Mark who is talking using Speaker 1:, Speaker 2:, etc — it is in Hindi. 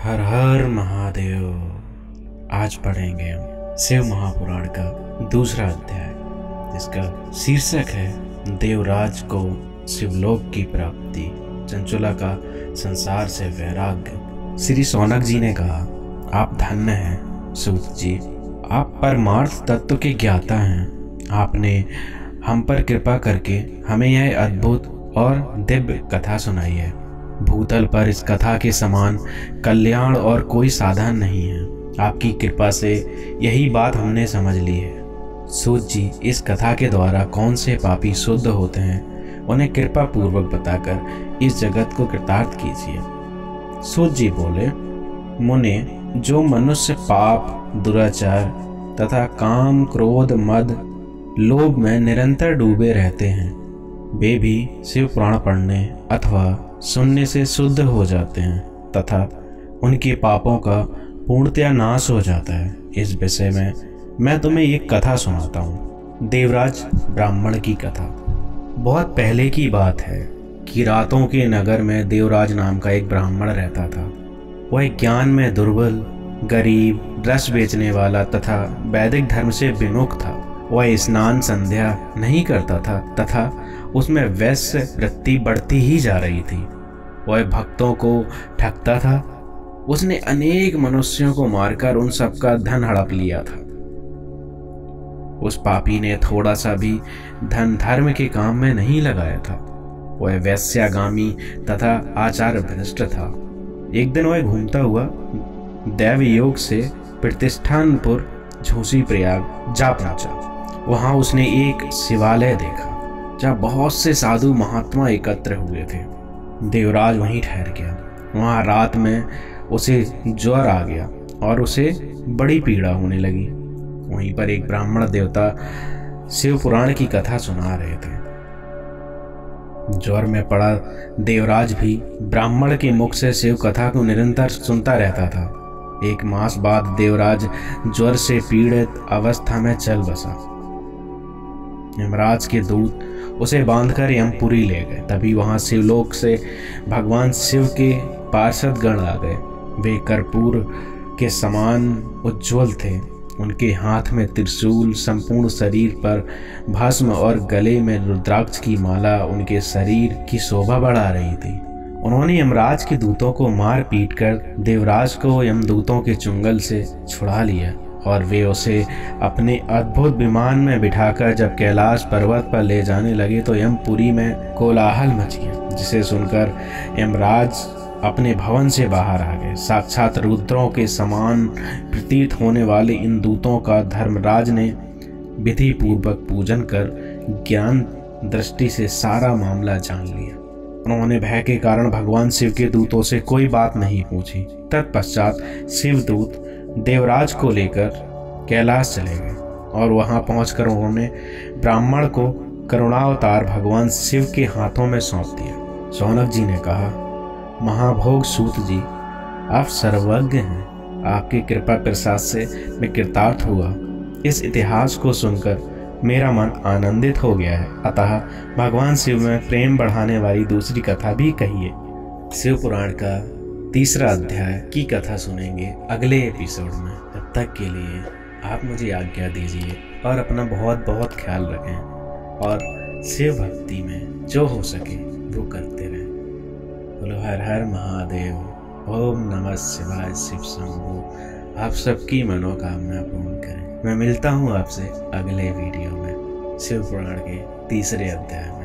Speaker 1: हर हर महादेव। आज पढ़ेंगे हम शिव महापुराण का दूसरा अध्याय, जिसका शीर्षक है देवराज को शिवलोक की प्राप्ति, चंचुला का संसार से वैराग्य। श्री शौनक जी ने कहा, आप धन्य हैं सूत जी, आप परमार्थ तत्व के ज्ञाता हैं। आपने हम पर कृपा करके हमें यह अद्भुत और दिव्य कथा सुनाई है। भूतल पर इस कथा के समान कल्याण और कोई साधन नहीं है। आपकी कृपा से यही बात हमने समझ ली है। सूत जी, इस कथा के द्वारा कौन से पापी शुद्ध होते हैं, उन्हें कृपा पूर्वक बताकर इस जगत को कृतार्थ कीजिए। सूत जी बोले, मुने, जो मनुष्य पाप, दुराचार तथा काम, क्रोध, मद, लोभ में निरंतर डूबे रहते हैं, वे भी शिव पुराण पढ़ने अथवा सुनने से शुद्ध हो जाते हैं तथा उनके पापों का पूर्णतया नाश हो जाता है। इस विषय में मैं तुम्हें एक कथा सुनाता हूँ। देवराज ब्राह्मण की कथा। बहुत पहले की बात है कि रातों के नगर में देवराज नाम का एक ब्राह्मण रहता था। वह ज्ञान में दुर्बल, गरीब, रस बेचने वाला तथा वैदिक धर्म से विमुख था। वह स्नान संध्या नहीं करता था तथा उसमें वैश्य वृत्ति बढ़ती ही जा रही थी। वह भक्तों को ठगता था। उसने अनेक मनुष्यों को मारकर उन सबका धन हड़प लिया था। उस पापी ने थोड़ा सा भी धन धर्म के काम में नहीं लगाया था। वह वैश्यागामी तथा आचार भ्रष्ट था। एक दिन वह घूमता हुआ दैव योग से प्रतिष्ठानपुर झूसी प्रयाग जा पहुंचा। वहां उसने एक शिवालय देखा जहाँ बहुत से साधु महात्मा एकत्र हुए थे। देवराज वहीं ठहर गया। वहां रात में उसे ज्वर आ गया और उसे बड़ी पीड़ा होने लगी। वहीं पर एक ब्राह्मण देवता शिव पुराण की कथा सुना रहे थे। ज्वर में पड़ा देवराज भी ब्राह्मण के मुख से शिव कथा को निरंतर सुनता रहता था। एक मास बाद देवराज ज्वर से पीड़ित अवस्था में चल बसा। यमराज के दूत उसे बांधकर यमपुरी ले गए। तभी वहां शिवलोक से भगवान शिव के पार्षद गण आ गए। वे कर्पूर के समान उज्जवल थे। उनके हाथ में त्रिशूल, संपूर्ण शरीर पर भस्म और गले में रुद्राक्ष की माला उनके शरीर की शोभा बढ़ा रही थी। उन्होंने यमराज के दूतों को मार पीट कर देवराज को यमदूतों के चुंगल से छुड़ा लिया और वे उसे अपने अद्भुत विमान में बिठाकर जब कैलाश पर्वत पर ले जाने लगे तो यमपुरी में कोलाहल मच गया, जिसे सुनकर यमराज अपने भवन से बाहर आ गए। साक्षात रुद्रों के समान प्रतीत होने वाले इन दूतों का धर्मराज ने विधि पूर्वक पूजन कर ज्ञान दृष्टि से सारा मामला जान लिया। उन्होंने भय के कारण भगवान शिव के दूतों से कोई बात नहीं पूछी। तत्पश्चात शिवदूत देवराज को लेकर कैलाश चले गए और वहां पहुंचकर उन्होंने ब्राह्मण को करुणावतार भगवान शिव के हाथों में सौंप दिया। शौनक जी ने कहा, महाभोग सूत जी, आप सर्वज्ञ हैं। आपकी कृपा प्रसाद से मैं कृतार्थ हुआ। इस इतिहास को सुनकर मेरा मन आनंदित हो गया है। अतः भगवान शिव में प्रेम बढ़ाने वाली दूसरी कथा भी कहिए। शिव पुराण का तीसरा अध्याय की कथा सुनेंगे अगले एपिसोड में। तब तक के लिए आप मुझे आज्ञा दीजिए और अपना बहुत बहुत ख्याल रखें और शिव भक्ति में जो हो सके वो करते रहें। बोलो हर हर महादेव। ओम नमः शिवाय। शिव शंभू आप सबकी मनोकामना पूर्ण करें। मैं मिलता हूँ आपसे अगले वीडियो में शिव पुराण के तीसरे अध्याय में।